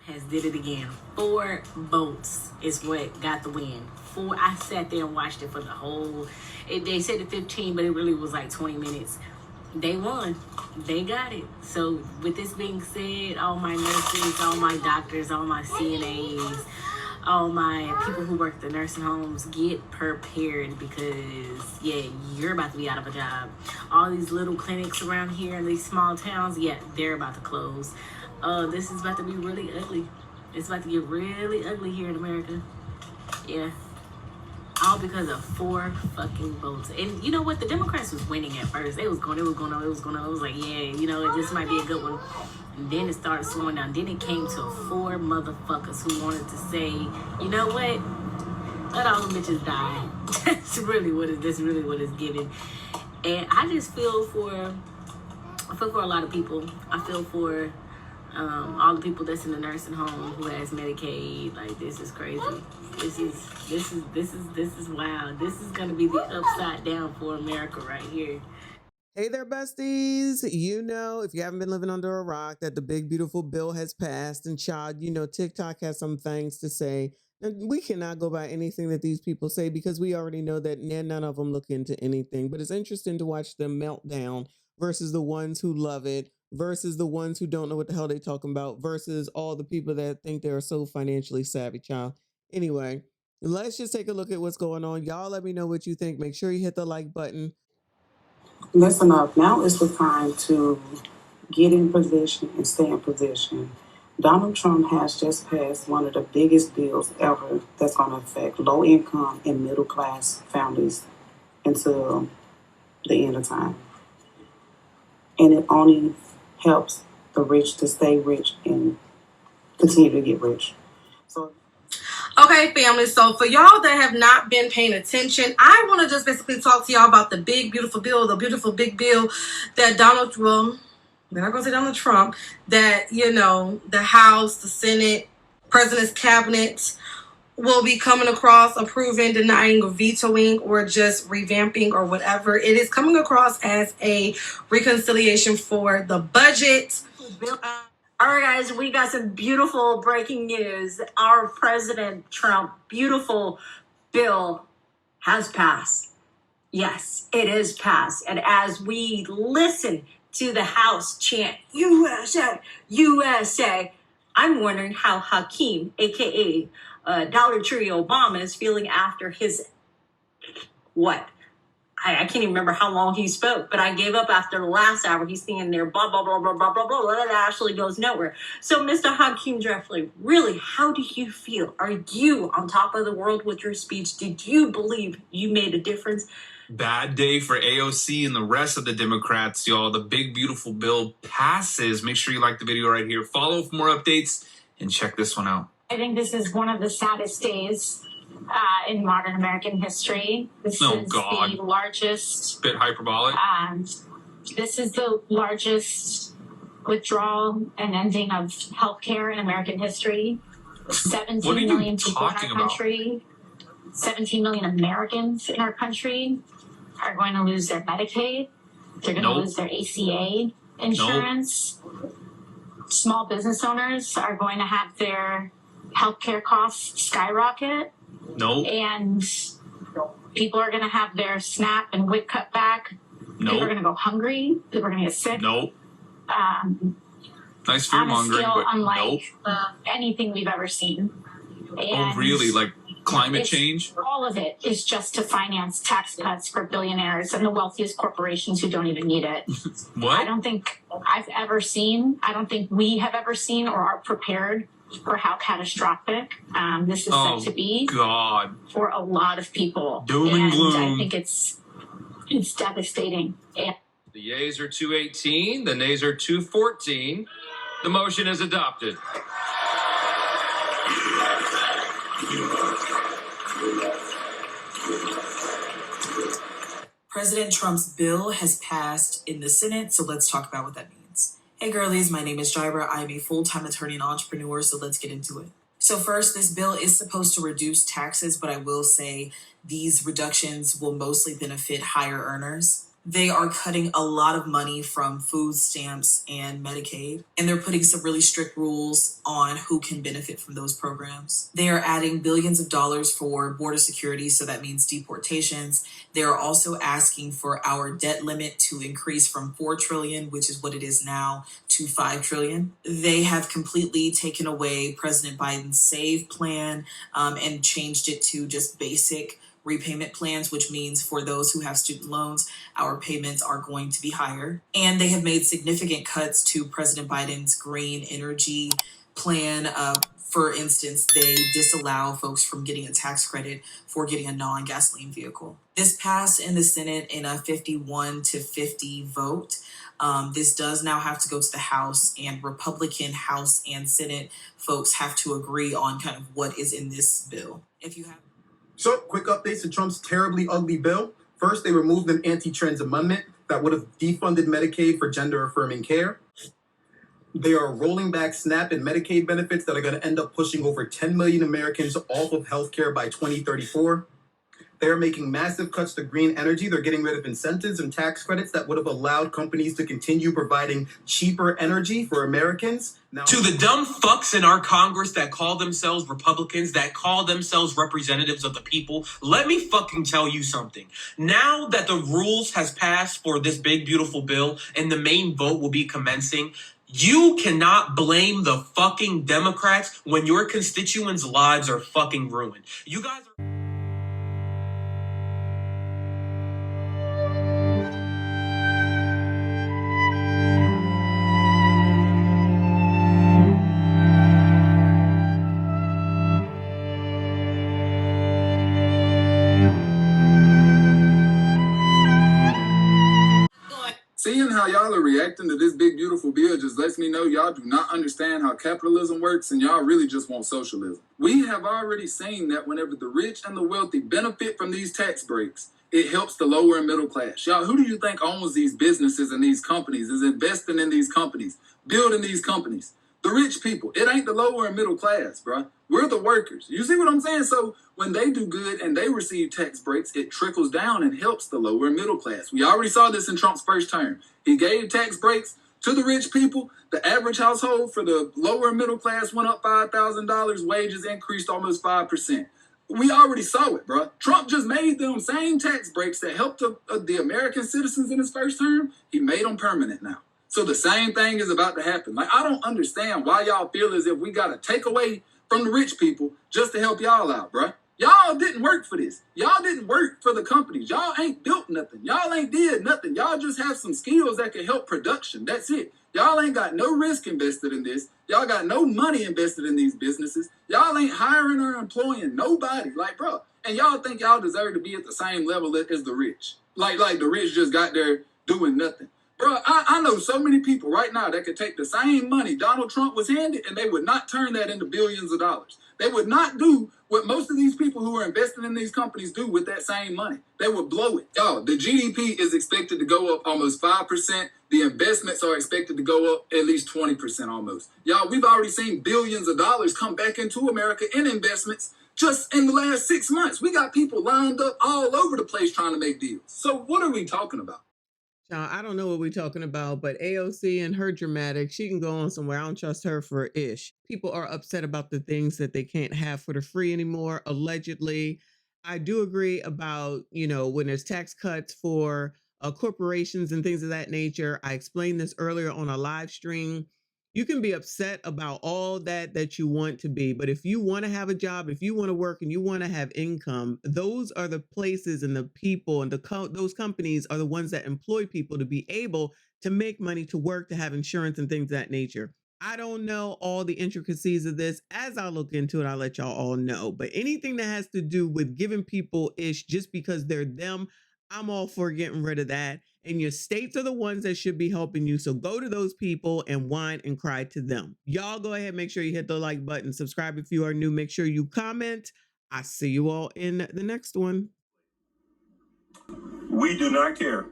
has did it again. 4 votes is what got the win. 4. I sat there and watched it for the whole. They said it 15, but it really was like 20 minutes. They won. They got it. So with this being said, all my nurses, all my doctors, all my CNAs, all my people who work at the nursing homes, get prepared because, yeah, you're about to be out of a job. All these little clinics around here in these small towns, yeah, they're about to close. This is about to be really ugly. It's about to get really ugly here in America. Yeah. All because of 4 fucking votes. And you know what? The Democrats was winning at first. It was going on. It was like, yeah, you know, this might be a good one. And then it started slowing down. Then it came to 4 motherfuckers who wanted to say, you know what? Let all the bitches die. That's really what it's giving. And I just feel for a lot of people. I feel for all the people that's in the nursing home who has Medicaid. Like, this is crazy. This is wild. This is gonna be the upside down for America right here. Hey there, besties. You know, if you haven't been living under a rock, that the big, beautiful bill has passed. And child, you know, TikTok has some things to say. And we cannot go by anything that these people say because we already know that none of them look into anything. But it's interesting to watch them melt down versus the ones who love it, versus the ones who don't know what the hell they're talking about, versus all the people that think they are so financially savvy, child. Anyway, let's just take a look at what's going on. Y'all let me know what you think. Make sure you hit the like button. Listen up. Now is the time to get in position and stay in position. Donald Trump has just passed one of the biggest bills ever that's going to affect low-income and middle-class families until the end of time. And it only helps the rich to stay rich and continue to get rich. So, okay, family, so for y'all that have not been paying attention, I want to just basically talk to y'all about the big, beautiful bill, the beautiful big bill that we're not going to say Donald Trump, that, you know, the House, the Senate, President's Cabinet will be coming across, approving, denying, or vetoing, or just revamping, or whatever. It is coming across as a reconciliation for the budget. All right, guys, we got some beautiful breaking news. Our President Trump beautiful bill has passed. Yes, it is passed. And as we listen to the House chant, USA, USA, I'm wondering how Hakeem, a.k.a. Dollar Tree Obama, is feeling after his, what? I can't even remember how long he spoke, but I gave up after the last hour. He's standing there, blah, blah, blah, blah, blah, blah, blah, blah. That actually goes nowhere. So, Mr. Hakeem Jeffrey, really, how do you feel? Are you on top of the world with your speech? Did you believe you made a difference? Bad day for AOC and the rest of the Democrats, y'all. The big, beautiful bill passes. Make sure you like the video right here. Follow for more updates and check this one out. I think this is one of the saddest days in modern American history. This is the largest... Bit hyperbolic. This is the largest withdrawal and ending of healthcare in American history. 17 million people in our country, 17 million Americans in our country are going to lose their Medicaid. They're going to lose their ACA insurance. Small business owners are going to have their healthcare costs skyrocket. And people are going to have their SNAP and WIC cut back. People are going to go hungry. People are going to get sick. Nice fear mongering, but unlike anything we've ever seen. And really? Like climate change? All of it is just to finance tax cuts for billionaires and the wealthiest corporations who don't even need it. What? I don't think I don't think we have ever seen or are prepared for how catastrophic this is set to be for a lot of people. Doom and gloom. I think it's devastating. The yeas are 218, the nays are 214. The motion is adopted. President Trump's bill has passed in the Senate, so let's talk about what that means. Hey girlies, my name is Jybra. I am a full-time attorney and entrepreneur, so let's get into it. So first, this bill is supposed to reduce taxes, but I will say these reductions will mostly benefit higher earners. They are cutting a lot of money from food stamps and Medicaid, and they're putting some really strict rules on who can benefit from those programs. They are adding billions of dollars for border security, so that means deportations. They are also asking for our debt limit to increase from $4 trillion, which is what it is now, to $5 trillion. They have completely taken away President Biden's SAVE plan and changed it to just basic repayment plans, which means for those who have student loans, our payments are going to be higher. And they have made significant cuts to President Biden's green energy plan. For instance, they disallow folks from getting a tax credit for getting a non-gasoline vehicle. This passed in the Senate in a 51-50 vote. This does now have to go to the House, and Republican House and Senate folks have to agree on kind of what is in this bill. If you have So, quick updates to Trump's terribly ugly bill. First, they removed an anti-trans amendment that would have defunded Medicaid for gender-affirming care. They are rolling back SNAP and Medicaid benefits that are going to end up pushing over 10 million Americans off of healthcare by 2034. They're making massive cuts to green energy. They're getting rid of incentives and tax credits that would have allowed companies to continue providing cheaper energy for Americans. Now, to the dumb fucks in our Congress that call themselves Republicans, that call themselves representatives of the people, let me fucking tell you something. Now that the rules has passed for this big, beautiful bill and the main vote will be commencing, you cannot blame the fucking Democrats when your constituents' lives are fucking ruined. You guys are... Seeing how y'all are reacting to this big, beautiful bill just lets me know y'all do not understand how capitalism works and y'all really just want socialism. We have already seen that whenever the rich and the wealthy benefit from these tax breaks, it helps the lower and middle class. Y'all, who do you think owns these businesses and these companies, is investing in these companies, building these companies? The rich people. It ain't the lower and middle class, bro. We're the workers. You see what I'm saying? So when they do good and they receive tax breaks, it trickles down and helps the lower and middle class. We already saw this in Trump's first term. He gave tax breaks to the rich people. The average household for the lower and middle class went up $5,000. Wages increased almost 5%. We already saw it, bro. Trump just made them same tax breaks that helped the American citizens in his first term. He made them permanent now. So the same thing is about to happen. Like, I don't understand why y'all feel as if we got to take away from the rich people just to help y'all out, bruh. Y'all didn't work for this. Y'all didn't work for the companies. Y'all ain't built nothing. Y'all ain't did nothing. Y'all just have some skills that can help production. That's it. Y'all ain't got no risk invested in this. Y'all got no money invested in these businesses. Y'all ain't hiring or employing nobody. Like, bro. And y'all think y'all deserve to be at the same level as the rich. Like the rich just got there doing nothing. Bro, I know so many people right now that could take the same money Donald Trump was handed and they would not turn that into billions of dollars. They would not do what most of these people who are investing in these companies do with that same money. They would blow it. Y'all, the GDP is expected to go up almost 5%. The investments are expected to go up at least 20% almost. Y'all, we've already seen billions of dollars come back into America in investments just in the last 6 months. We got people lined up all over the place trying to make deals. So what are we talking about? I don't know what we're talking about, but AOC and her dramatic, she can go on somewhere. I don't trust her for ish. People are upset about the things that they can't have for the free anymore, allegedly. I do agree about, when there's tax cuts for corporations and things of that nature. I explained this earlier on a live stream. You can be upset about all that you want to be, but if you want to have a job, if you want to work and you want to have income, those are the places and the people and those companies are the ones that employ people to be able to make money, to work, to have insurance and things of that nature. I don't know all the intricacies of this. As I look into it, I'll let y'all all know. But anything that has to do with giving people ish just because they're them, I'm all for getting rid of that. And your states are the ones that should be helping you. So go to those people and whine and cry to them. Y'all go ahead, make sure you hit the like button, subscribe if you are new, make sure you comment. I see you all in the next one. We do not care